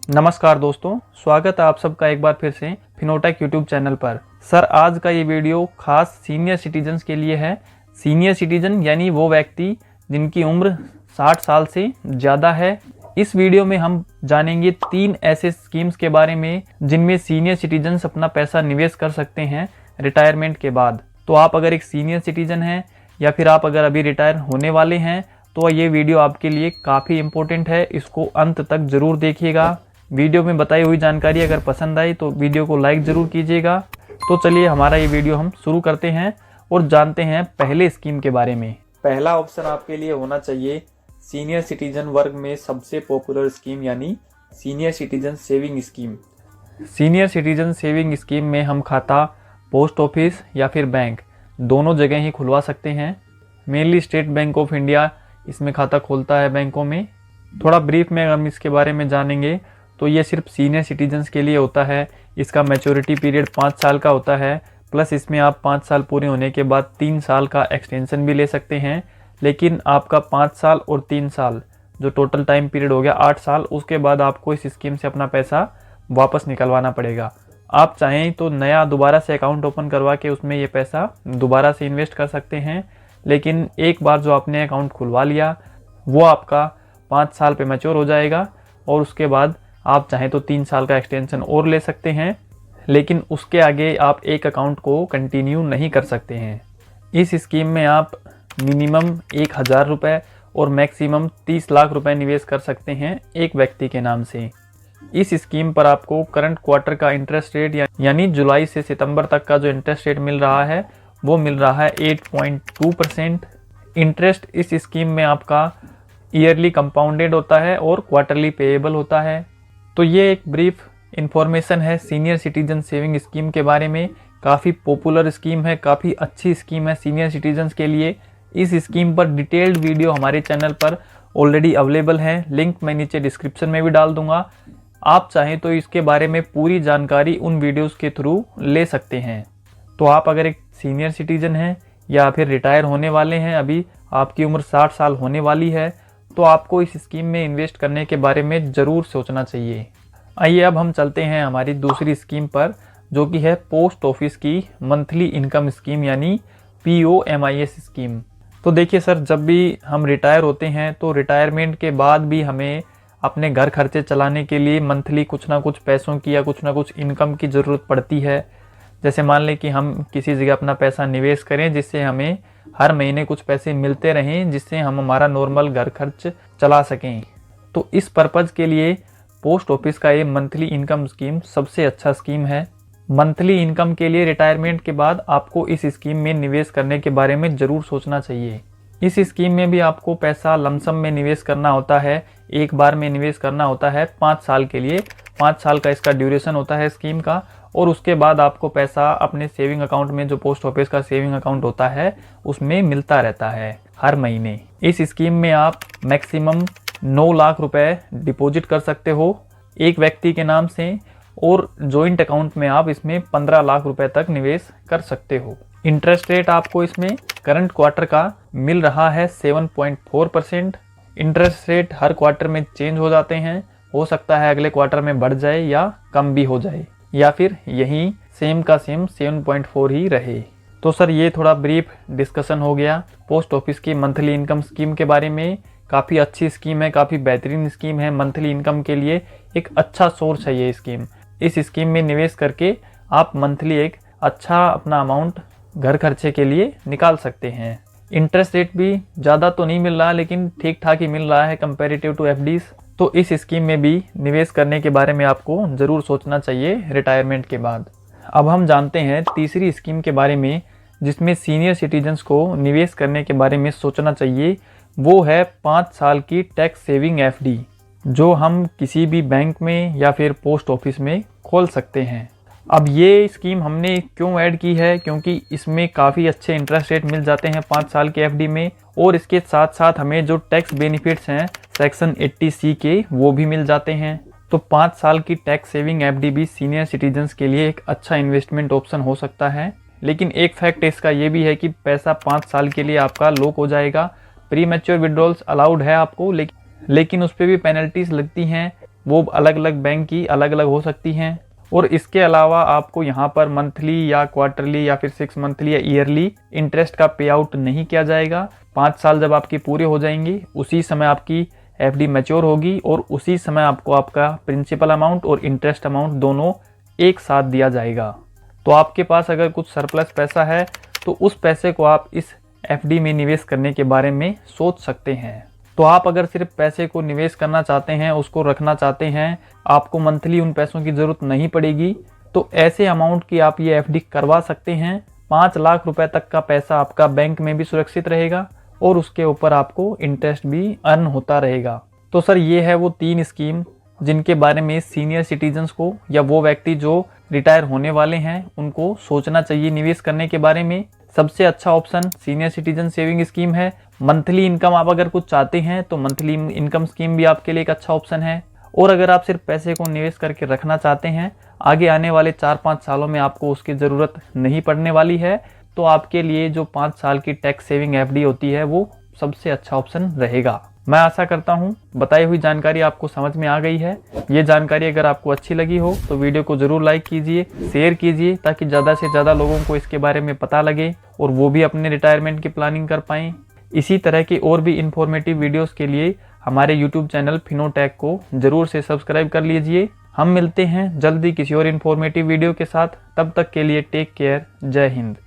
नमस्कार दोस्तों, स्वागत है आप सबका एक बार फिर से फिनोटेक यूट्यूब चैनल पर। सर, आज का ये वीडियो खास सीनियर सिटीजन्स के लिए है। सीनियर सिटीजन यानी वो व्यक्ति जिनकी उम्र 60 साल से ज़्यादा है। इस वीडियो में हम जानेंगे 3 ऐसे स्कीम्स के बारे में जिनमें सीनियर सिटीजन्स अपना पैसा निवेश कर सकते हैं रिटायरमेंट के बाद। तो आप अगर एक सीनियर सिटीजन हैं या फिर आप अगर अभी रिटायर होने वाले हैं तो ये वीडियो आपके लिए काफ़ी इम्पोर्टेंट है। इसको अंत तक ज़रूर देखिएगा। वीडियो में बताई हुई जानकारी अगर पसंद आई तो वीडियो को लाइक ज़रूर कीजिएगा। तो चलिए हमारा ये वीडियो हम शुरू करते हैं और जानते हैं पहले स्कीम के बारे में। पहला ऑप्शन आपके लिए होना चाहिए सीनियर सिटीजन वर्ग में सबसे पॉपुलर स्कीम यानी senior citizen saving scheme. Senior citizen saving scheme में हम खाता पोस्ट ऑफिस या फिर बैंक दोनों जगह ही खुलवा सकते हैं। Mainly state bank of India इसमें खाता खोलता है बैंकों में। थोड़ा ब्रीफ में हम इसके बारे में जानेंगे तो ये सिर्फ सीनियर सिटीजन्स के लिए होता है। इसका मैच्योरिटी पीरियड 5 साल का होता है, प्लस इसमें आप 5 साल पूरे होने के बाद 3 साल का एक्सटेंशन भी ले सकते हैं। लेकिन आपका 5 साल और 3 साल जो टोटल टाइम पीरियड हो गया 8 साल, उसके बाद आपको इस स्कीम से अपना पैसा वापस निकलवाना पड़ेगा। आप चाहें तो नया दोबारा से अकाउंट ओपन करवा के उसमें ये पैसा दोबारा से इन्वेस्ट कर सकते हैं। लेकिन एक बार जो आपने अकाउंट खुलवा लिया वो आपका 5 साल पे मैच्योर हो जाएगा और उसके बाद आप चाहें तो 3 साल का एक्सटेंशन और ले सकते हैं। लेकिन उसके आगे आप एक अकाउंट को कंटिन्यू नहीं कर सकते हैं। इस स्कीम में आप मिनिमम 1000 रुपये और मैक्सिमम 30 लाख रुपए निवेश कर सकते हैं एक व्यक्ति के नाम से। इस स्कीम पर आपको करंट क्वार्टर का इंटरेस्ट रेट यानी जुलाई से सितंबर तक का जो इंटरेस्ट रेट मिल रहा है वो मिल रहा है 8.2%। इंटरेस्ट इस स्कीम में आपका ईयरली कंपाउंडेड होता है और क्वार्टरली पेएबल होता है। तो ये एक ब्रीफ इंफॉर्मेशन है सीनियर सिटीजन सेविंग स्कीम के बारे में। काफ़ी पॉपुलर स्कीम है, काफ़ी अच्छी स्कीम है सीनियर सिटीजन्स के लिए। इस स्कीम पर डिटेल्ड वीडियो हमारे चैनल पर ऑलरेडी अवेलेबल है, लिंक मैं नीचे डिस्क्रिप्शन में भी डाल दूंगा। आप चाहें तो इसके बारे में पूरी जानकारी उन वीडियोज़ के थ्रू ले सकते हैं। तो आप अगर एक सीनियर सिटीजन हैं या फिर रिटायर होने वाले हैं, अभी आपकी उम्र 60 साल होने वाली है, तो आपको इस स्कीम में इन्वेस्ट करने के बारे में ज़रूर सोचना चाहिए। आइए अब हम चलते हैं हमारी दूसरी स्कीम पर, जो कि है पोस्ट ऑफिस की मंथली इनकम स्कीम यानी POMIS स्कीम। तो देखिए सर, जब भी हम रिटायर होते हैं तो रिटायरमेंट के बाद भी हमें अपने घर खर्चे चलाने के लिए मंथली कुछ ना कुछ पैसों की या कुछ ना कुछ इनकम की ज़रूरत पड़ती है। जैसे मान लें कि हम किसी जगह अपना पैसा निवेश करें जिससे हमें हर महीने कुछ पैसे मिलते रहें, जिससे हम हमारा नॉर्मल घर खर्च चला सकें। तो इस पर्पज़ के लिए पोस्ट ऑफिस का ये मंथली इनकम स्कीम सबसे अच्छा स्कीम है। मंथली इनकम के लिए रिटायरमेंट के बाद आपको इस स्कीम में निवेश करने के बारे में ज़रूर सोचना चाहिए। इस स्कीम में भी आपको पैसा लमसम में निवेश करना होता है, एक बार में निवेश करना होता है 5 साल के लिए। 5 साल का इसका ड्यूरेशन होता है स्कीम का, और उसके बाद आपको पैसा अपने सेविंग अकाउंट में, जो पोस्ट ऑफिस का सेविंग अकाउंट होता है, उसमें मिलता रहता है हर महीने। इस स्कीम में आप मैक्सिमम 9 लाख रुपए डिपॉजिट कर सकते हो एक व्यक्ति के नाम से, और जॉइंट अकाउंट में आप इसमें 15 लाख रुपए तक निवेश कर सकते हो। इंटरेस्ट रेट आपको इसमें करंट क्वार्टर का मिल रहा है 7.4%। इंटरेस्ट रेट हर क्वार्टर में चेंज हो जाते हैं, हो सकता है अगले क्वार्टर में बढ़ जाए या कम भी हो जाए, या फिर यही सेम का सेम 7.4 ही रहे। तो सर, ये थोड़ा ब्रीफ डिस्कशन हो गया पोस्ट ऑफिस की मंथली इनकम स्कीम के बारे में। काफ़ी अच्छी स्कीम है, काफ़ी बेहतरीन स्कीम है। मंथली इनकम के लिए एक अच्छा सोर्स है ये स्कीम। इस स्कीम में निवेश करके आप मंथली एक अच्छा अपना अमाउंट घर खर्चे के लिए निकाल सकते हैं। इंटरेस्ट रेट भी ज़्यादा तो नहीं मिल रहा, लेकिन ठीक ठाक ही मिल रहा है कंपेरेटिव टू FDs। तो इस स्कीम में भी निवेश करने के बारे में आपको ज़रूर सोचना चाहिए रिटायरमेंट के बाद। अब हम जानते हैं तीसरी स्कीम के बारे में जिसमें सीनियर सिटीजन्स को निवेश करने के बारे में सोचना चाहिए। वो है 5 साल की टैक्स सेविंग FD, जो हम किसी भी बैंक में या फिर पोस्ट ऑफिस में खोल सकते हैं। अब ये स्कीम हमने क्यों ऐड की है, क्योंकि इसमें काफ़ी अच्छे इंटरेस्ट रेट मिल जाते हैं 5 साल के FD में, और इसके साथ साथ हमें जो टैक्स बेनिफिट्स हैं सेक्शन 80C के वो भी मिल जाते हैं। तो 5 साल की टैक्स सेविंग FD भी सीनियर सिटीजन्स के लिए एक अच्छा इन्वेस्टमेंट ऑप्शन हो सकता है। लेकिन एक फैक्ट इसका ये भी है कि पैसा 5 साल के लिए आपका लॉक हो जाएगा। प्री मैच्योर विड्रॉल्स अलाउड है आपको, लेकिन उस पर भी पेनल्टीज लगती हैं। वो अलग अलग बैंक की अलग अलग हो सकती हैं। और इसके अलावा आपको यहाँ पर मंथली या क्वार्टरली या फिर 6 मंथली या ईयरली इंटरेस्ट का पे आउट नहीं किया जाएगा। 5 साल जब आपकी पूरे हो जाएंगी उसी समय आपकी एफडी मैच्योर होगी और उसी समय आपको आपका प्रिंसिपल अमाउंट और इंटरेस्ट अमाउंट दोनों एक साथ दिया जाएगा। तो आपके पास अगर कुछ सरप्लस पैसा है तो उस पैसे को आप इस एफडी में निवेश करने के बारे में सोच सकते हैं। तो आप अगर सिर्फ पैसे को निवेश करना चाहते हैं, उसको रखना चाहते हैं, आपको मंथली उन पैसों की ज़रूरत नहीं पड़ेगी, तो ऐसे अमाउंट की आप ये एफडी करवा सकते हैं। 5 लाख रुपए तक का पैसा आपका बैंक में भी सुरक्षित रहेगा और उसके ऊपर आपको इंटरेस्ट भी अर्न होता रहेगा। तो सर ये है वो 3 स्कीम जिनके बारे में सीनियर सिटीजन्स को या वो व्यक्ति जो रिटायर होने वाले हैं उनको सोचना चाहिए निवेश करने के बारे में। सबसे अच्छा option senior citizen saving scheme है। मंथली इनकम आप अगर कुछ चाहते हैं तो मंथली इनकम स्कीम भी आपके लिए एक अच्छा ऑप्शन है। और अगर आप सिर्फ पैसे को निवेश करके रखना चाहते हैं, आगे आने वाले 4-5 सालों में आपको उसकी ज़रूरत नहीं पड़ने वाली है, तो आपके लिए जो 5 साल की टैक्स सेविंग एफडी होती है वो सबसे अच्छा ऑप्शन रहेगा। मैं आशा करता हूँ बताई हुई जानकारी आपको समझ में आ गई है। ये जानकारी अगर आपको अच्छी लगी हो तो वीडियो को ज़रूर लाइक कीजिए, शेयर कीजिए, ताकि ज़्यादा से ज़्यादा लोगों को इसके बारे में पता लगे और वो भी अपने रिटायरमेंट की प्लानिंग कर पाएँ। इसी तरह की और भी इंफॉर्मेटिव वीडियोस के लिए हमारे यूट्यूब चैनल फिनोटेक को ज़रूर से सब्सक्राइब कर लीजिए। हम मिलते हैं जल्दी किसी और इंफॉर्मेटिव वीडियो के साथ। तब तक के लिए टेक केयर। जय हिंद।